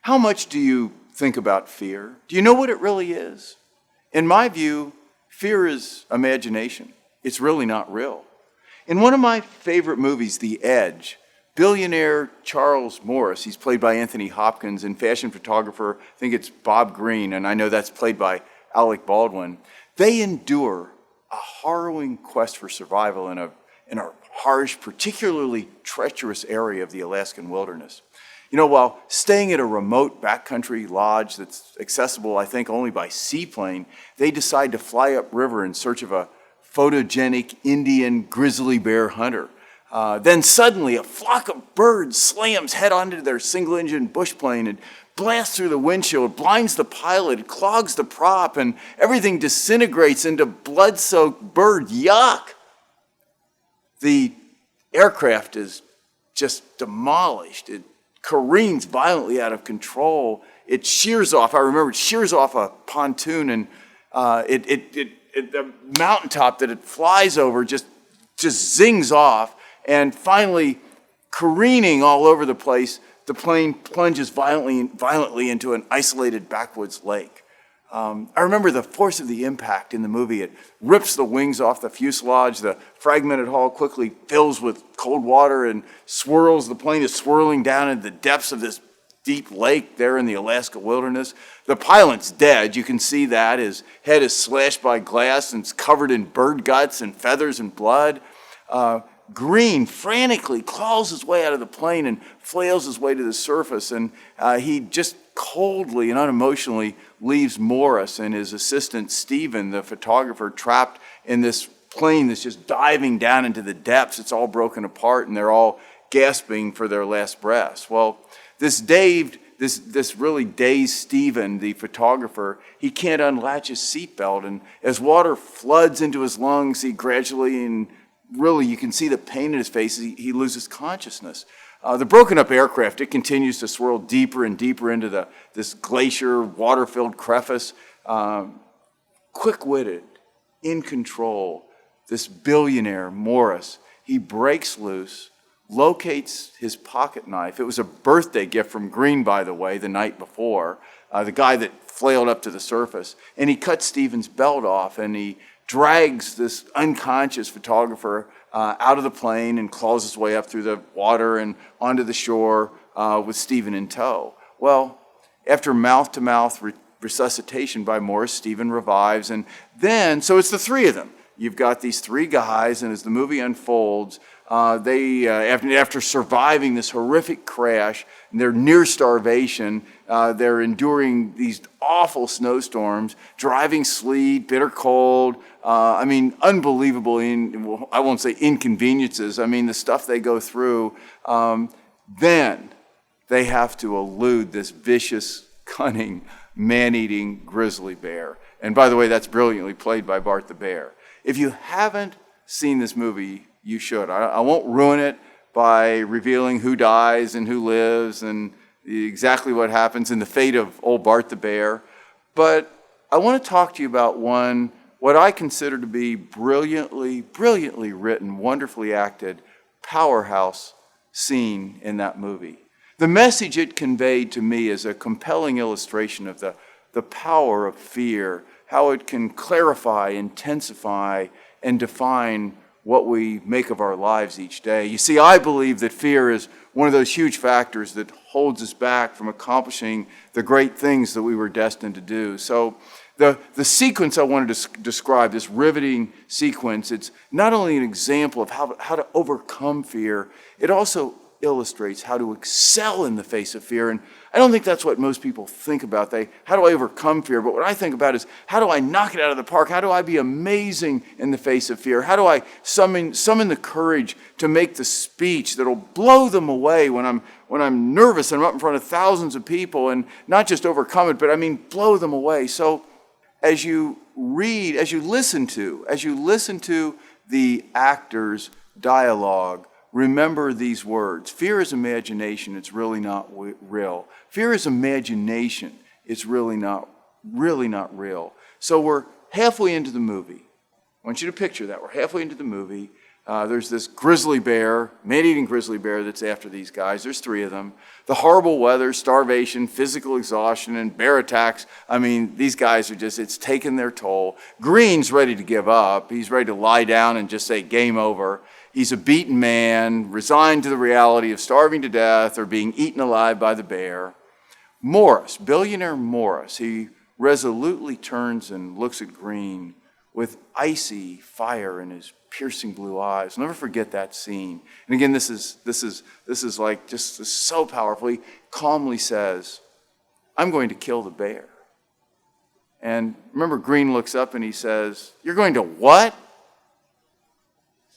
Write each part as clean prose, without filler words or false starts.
How much do you think about fear? Do you know what it really is? In my view, fear is imagination. It's really not real. In one of my favorite movies, The Edge, billionaire Charles Morris, he's played by Anthony Hopkins, and fashion photographer, I think it's Bob Green, and I know that's played by Alec Baldwin. They endure a harrowing quest for survival in a harsh, particularly treacherous area of the Alaskan wilderness. You know, while staying at a remote backcountry lodge that's accessible, I think, only by seaplane, they decide to fly upriver in search of a photogenic Indian grizzly bear hunter. Then suddenly a flock of birds slams head onto their single-engine bush plane and blasts through the windshield, blinds the pilot, clogs the prop, and everything disintegrates into blood-soaked bird yuck. The aircraft is just demolished. It careens violently out of control. It shears off, I remember, it shears off a pontoon, and the mountaintop that it flies over just zings off, and finally, careening all over the place, the plane plunges violently into an isolated backwoods lake. I remember the force of the impact in the movie. It rips the wings off the fuselage. The fragmented hull quickly fills with cold water and swirls. The plane is swirling down into the depths of this deep lake there in the Alaska wilderness. The pilot's dead. You can see that. His head is slashed by glass and it's covered in bird guts and feathers and blood. Green frantically claws his way out of the plane and flails his way to the surface, and he just coldly and unemotionally leaves Morris and his assistant Stephen, the photographer, trapped in this plane that's just diving down into the depths. It's all broken apart and they're all gasping for their last breaths. Well, this really dazed Stephen, the photographer, he can't unlatch his seatbelt, and as water floods into his lungs, he gradually and really, you can see the pain in his face. He loses consciousness. The broken up aircraft, it continues to swirl deeper and deeper into this glacier, water-filled crevice. Quick-witted, in control, this billionaire, Morris, he breaks loose, locates his pocket knife. It was a birthday gift from Green, by the way, the night before, the guy that flailed up to the surface. And he cuts Stephen's belt off, and he drags this unconscious photographer out of the plane and claws his way up through the water and onto the shore with Stephen in tow. Well, after mouth-to-mouth resuscitation by Morris, Stephen revives, and then, so it's the three of them. You've got these three guys, and as the movie unfolds, after surviving this horrific crash, and they're near starvation, they're enduring these awful snowstorms, driving sleet, bitter cold, unbelievable, I won't say inconveniences, the stuff they go through. Then they have to elude this vicious, cunning, man-eating grizzly bear. And by the way, that's brilliantly played by Bart the Bear. If you haven't seen this movie, you should. I won't ruin it by revealing who dies and who lives and exactly what happens and the fate of old Bart the Bear. But I want to talk to you about what I consider to be brilliantly written, wonderfully acted, powerhouse scene in that movie. The message it conveyed to me is a compelling illustration of the power of fear, how it can clarify, intensify, and define what we make of our lives each day. You see, I believe that fear is one of those huge factors that holds us back from accomplishing the great things that we were destined to do. So the sequence I wanted to describe, this riveting sequence, it's not only an example of how to overcome fear, it also illustrates how to excel in the face of fear. And I don't think that's what most people think about. How do I overcome fear? But what I think about is, how do I knock it out of the park? How do I be amazing in the face of fear? How do I summon the courage to make the speech that'll blow them away when I'm nervous and I'm up in front of thousands of people, and not just overcome it, but blow them away. So as you listen to the actors' dialogue, remember these words. Fear is imagination. It's really not real. Fear is imagination. It's really not real. So we're halfway into the movie. I want you to picture that. We're halfway into the movie. There's this grizzly bear, man-eating grizzly bear that's after these guys. There's 3 of them. The horrible weather, starvation, physical exhaustion, and bear attacks. I mean, these guys are just, it's taken their toll. Green's ready to give up. He's ready to lie down and just say, game over. He's a beaten man, resigned to the reality of starving to death or being eaten alive by the bear. Morris, billionaire Morris, he resolutely turns and looks at Green with icy fire in his piercing blue eyes. I'll never forget that scene. And again, this is like just so powerful. He calmly says, I'm going to kill the bear. And remember, Green looks up and he says, you're going to what?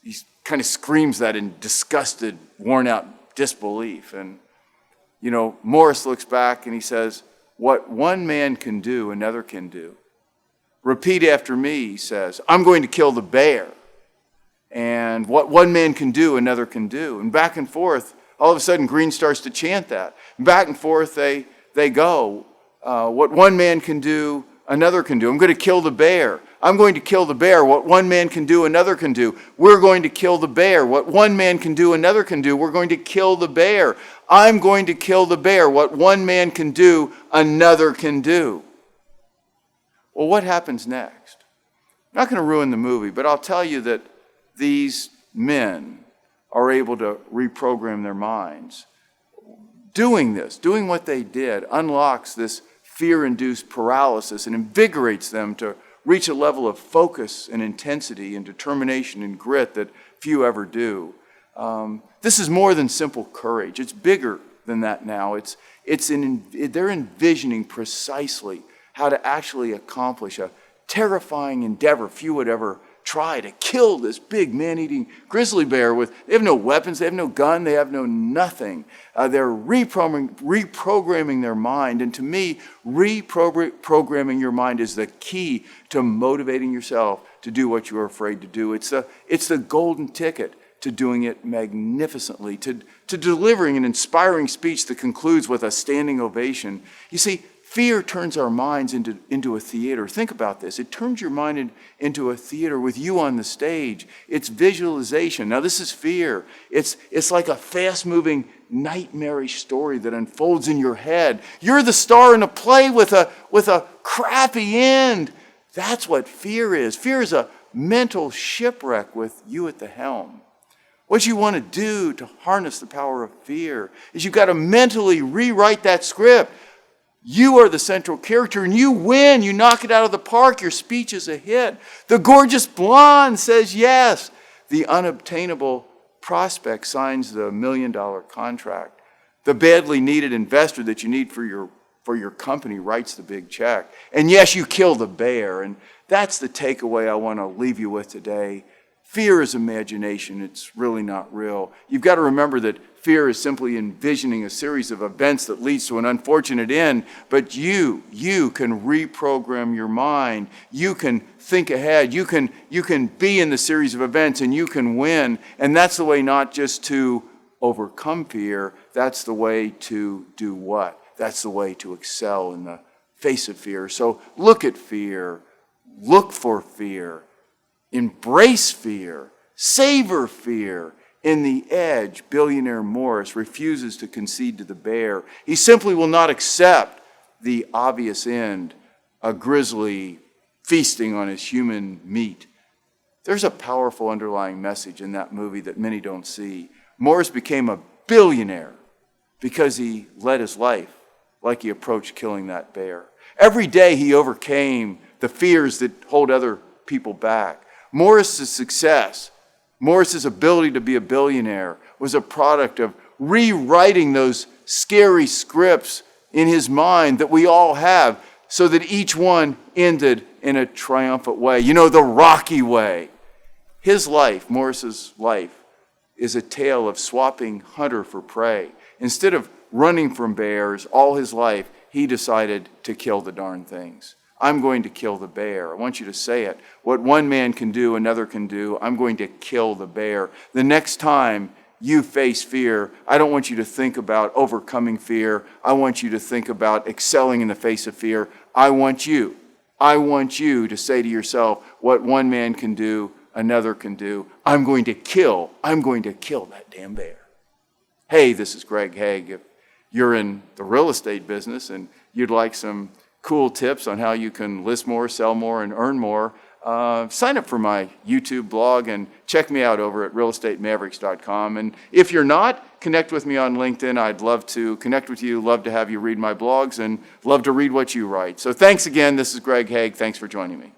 He kind of screams that in disgusted, worn out disbelief. And, you know, Morris looks back and he says, what one man can do, another can do. Repeat after me, he says, I'm going to kill the bear. And what one man can do, another can do. And back and forth, all of a sudden, Green starts to chant that. And back and forth, they go. What one man can do, another can do. I'm going to kill the bear. I'm going to kill the bear. What one man can do, another can do. We're going to kill the bear. What one man can do, another can do. We're going to kill the bear. I'm going to kill the bear. What one man can do, another can do. Well, what happens next? I'm not going to ruin the movie, but I'll tell you that these men are able to reprogram their minds. Doing this, doing what they did, unlocks this fear-induced paralysis and invigorates them to reach a level of focus and intensity and determination and grit that few ever do. This is more than simple courage. It's bigger than that now. They're envisioning precisely how to actually accomplish a terrifying endeavor few would ever try, to kill this big man-eating grizzly bear they have no weapons, they have no gun, they have no nothing. They're reprogramming their mind. And to me, reprogramming your mind is the key to motivating yourself to do what you're afraid to do. It's the golden ticket to doing it magnificently, to delivering an inspiring speech that concludes with a standing ovation. You see, fear turns our minds into a theater. Think about this. It turns your mind into a theater with you on the stage. It's visualization. Now, this is fear. It's like a fast-moving, nightmarish story that unfolds in your head. You're the star in a play with a crappy end. That's what fear is. Fear is a mental shipwreck with you at the helm. What you want to do to harness the power of fear is you've got to mentally rewrite that script. You are the central character and you win. You knock it out of the park. Your speech is a hit. The gorgeous blonde says yes. The unobtainable prospect signs the $1 million contract. The badly needed investor that you need for your company writes the big check. And yes, you kill the bear. And that's the takeaway I want to leave you with today. Fear is imagination. It's really not real. You've got to remember that fear is simply envisioning a series of events that leads to an unfortunate end, but you can reprogram your mind. You can think ahead. You can be in the series of events and you can win. And that's the way not just to overcome fear, that's the way to do what? That's the way to excel in the face of fear. So look at fear, look for fear, embrace fear, savor fear. In The Edge, billionaire Morris refuses to concede to the bear. He simply will not accept the obvious end, a grizzly feasting on his human meat. There's a powerful underlying message in that movie that many don't see. Morris became a billionaire because he led his life like he approached killing that bear. Every day he overcame the fears that hold other people back. Morris's success, Morris's ability to be a billionaire was a product of rewriting those scary scripts in his mind that we all have so that each one ended in a triumphant way. You know, the Rocky way. His life, Morris's life, is a tale of swapping hunter for prey. Instead of running from bears all his life, he decided to kill the darn things. I'm going to kill the bear. I want you to say it. What one man can do, another can do. I'm going to kill the bear. The next time you face fear, I don't want you to think about overcoming fear. I want you to think about excelling in the face of fear. I want you to say to yourself, what one man can do, another can do. I'm going to kill that damn bear. Hey, this is Greg Hague. If you're in the real estate business and you'd like some cool tips on how you can list more, sell more, and earn more, sign up for my YouTube blog and check me out over at realestatemavericks.com. And if you're not, connect with me on LinkedIn. I'd love to connect with you, love to have you read my blogs, and love to read what you write. So thanks again. This is Greg Hague. Thanks for joining me.